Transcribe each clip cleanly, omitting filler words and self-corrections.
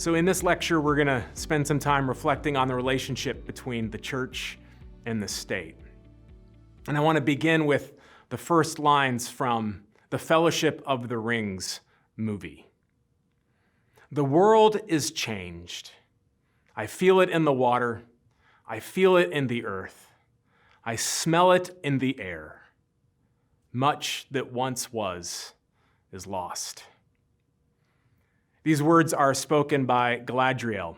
So in this lecture, we're going to spend some time reflecting on the relationship between the church and the state. And I want to begin with the first lines from the Fellowship of the Rings movie. The world is changed. I feel it in the water. I feel it in the earth. I smell it in the air. Much that once was is lost. These words are spoken by Galadriel,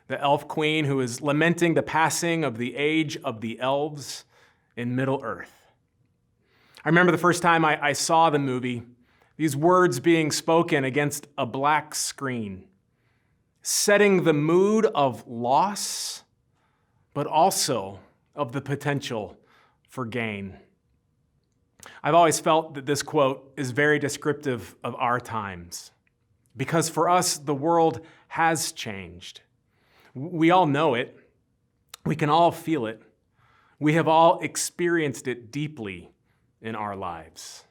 the elf queen who is lamenting the passing of the age of the elves in Middle-earth. I remember the first time I saw the movie, these words being spoken against a black screen, setting the mood of loss, but also of the potential for gain. I've always felt that this quote is very descriptive of our times, because for us, the world has changed. We all know it. We can all feel it. We have all experienced it deeply in our lives.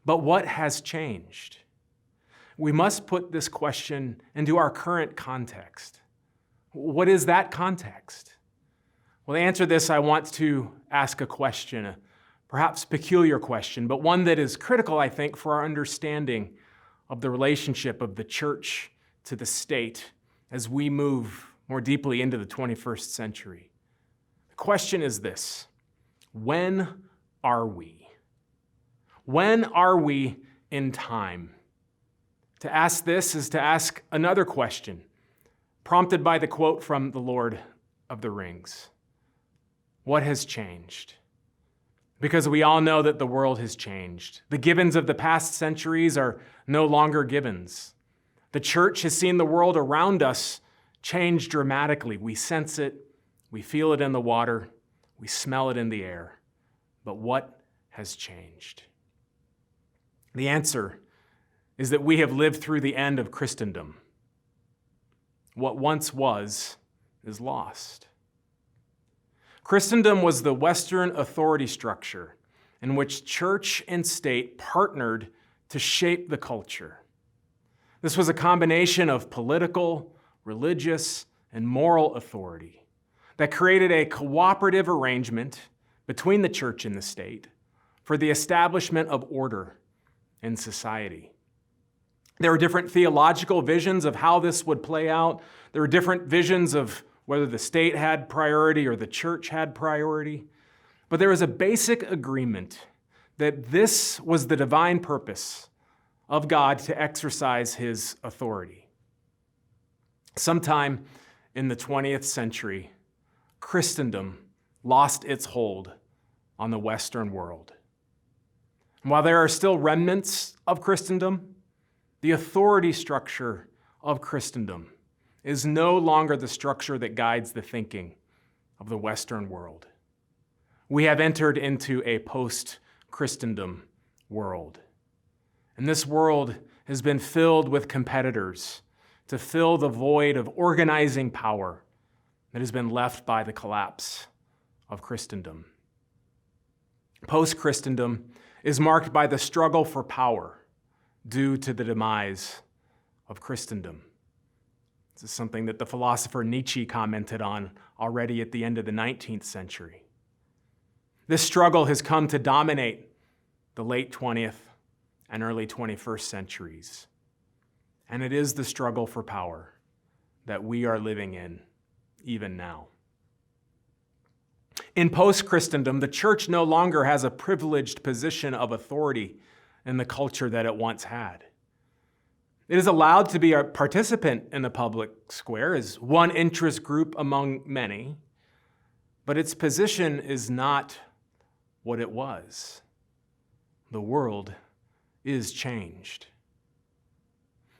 But what has changed? We must put this question into our current context. What is that context? Well, to answer this, I want to ask a question, a perhaps peculiar question, but one that is critical, I think, for our understanding of the relationship of the church to the state as we move more deeply into the 21st century. The question is this: when are we? When are we in time? To ask this is to ask another question, prompted by the quote from the Lord of the Rings. What has changed? Because we all know that the world has changed. The givens of the past centuries are no longer givens. The church has seen the world around us change dramatically. We sense it, we feel it in the water, we smell it in the air. But what has changed? The answer is that we have lived through the end of Christendom. What once was is lost. Christendom was the Western authority structure in which church and state partnered to shape the culture. This was a combination of political, religious, and moral authority that created a cooperative arrangement between the church and the state for the establishment of order in society. There were different theological visions of how this would play out. There were different visions of whether the state had priority or the church had priority. But there was a basic agreement that this was the divine purpose of God to exercise his authority. Sometime in the 20th century, Christendom lost its hold on the Western world. And while there are still remnants of Christendom, the authority structure of Christendom is no longer the structure that guides the thinking of the Western world. We have entered into a post-Christendom world. And this world has been filled with competitors to fill the void of organizing power that has been left by the collapse of Christendom. Post-Christendom is marked by the struggle for power due to the demise of Christendom. This is something that the philosopher Nietzsche commented on already at the end of the 19th century. This struggle has come to dominate the late 20th and early 21st centuries. And it is the struggle for power that we are living in even now. In post-Christendom, the church no longer has a privileged position of authority in the culture that it once had. It is allowed to be a participant in the public square as one interest group among many, but its position is not what it was. The world is changed.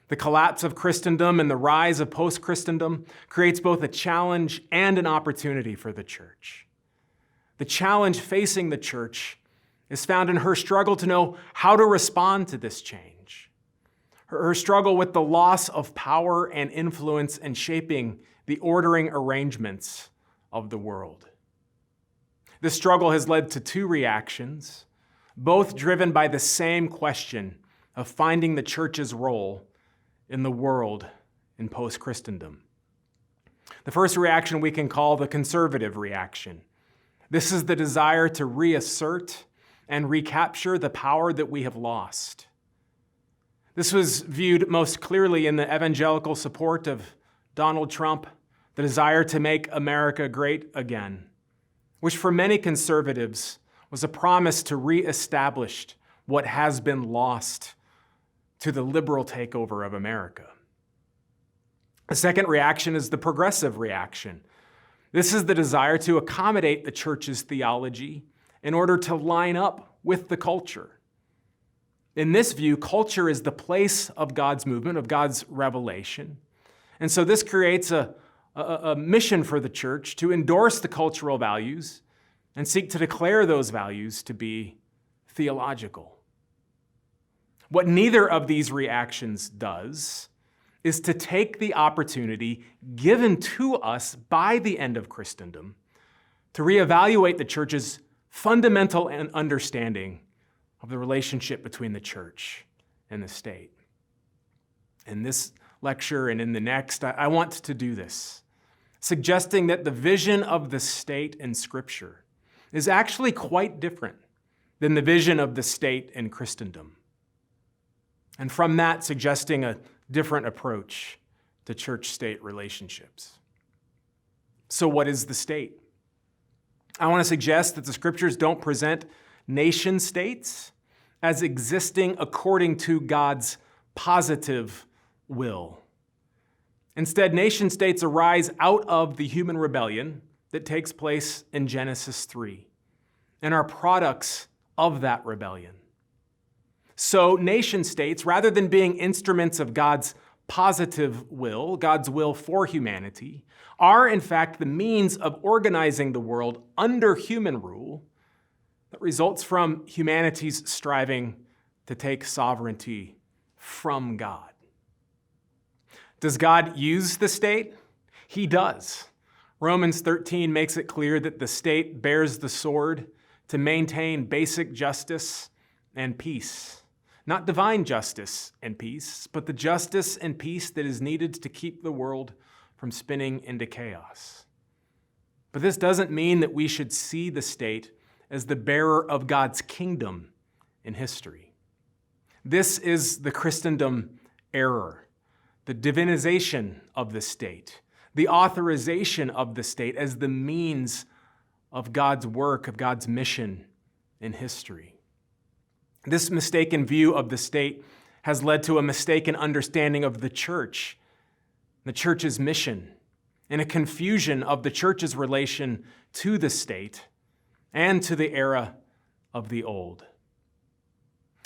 The collapse of Christendom and the rise of post-Christendom creates both a challenge and an opportunity for the church. The challenge facing the church is found in her struggle to know how to respond to this change. Her struggle with the loss of power and influence in shaping the ordering arrangements of the world. This struggle has led to two reactions, both driven by the same question of finding the church's role in the world in post-Christendom. The first reaction we can call the conservative reaction. This is the desire to reassert and recapture the power that we have lost. This was viewed most clearly in the evangelical support of Donald Trump, the desire to make America great again, which for many conservatives was a promise to reestablish what has been lost to the liberal takeover of America. The second reaction is the progressive reaction. This is the desire to accommodate the church's theology in order to line up with the culture. In this view, culture is the place of God's movement, of God's revelation. And so this creates a mission for the church to endorse the cultural values and seek to declare those values to be theological. What neither of these reactions does is to take the opportunity given to us by the end of Christendom to reevaluate the church's fundamental understanding of the relationship between the church and the state. In this lecture and in the next, I want to do this, suggesting that the vision of the state in Scripture is actually quite different than the vision of the state in Christendom. And from that, suggesting a different approach to church-state relationships. So what is the state? I want to suggest that the Scriptures don't present nation-states as existing according to God's positive will. Instead, nation-states arise out of the human rebellion that takes place in Genesis 3 and are products of that rebellion. So nation-states, rather than being instruments of God's positive will, God's will for humanity, are in fact the means of organizing the world under human rule that results from humanity's striving to take sovereignty from God. Does God use the state? He does. Romans 13 makes it clear that the state bears the sword to maintain basic justice and peace. Not divine justice and peace, but the justice and peace that is needed to keep the world from spinning into chaos. But this doesn't mean that we should see the state as the bearer of God's kingdom in history. This is the Christendom error, the divinization of the state, the authorization of the state as the means of God's work, of God's mission in history. This mistaken view of the state has led to a mistaken understanding of the church's mission, and a confusion of the church's relation to the state and to the era of the old.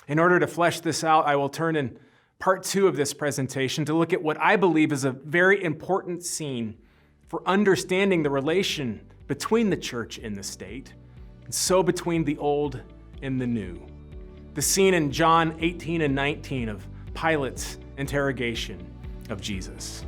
In order to flesh this out, I will turn in part 2 of this presentation to look at what I believe is a very important scene for understanding the relation between the church and the state, and so between the old and the new. The scene in John 18 and 19 of Pilate's interrogation of Jesus.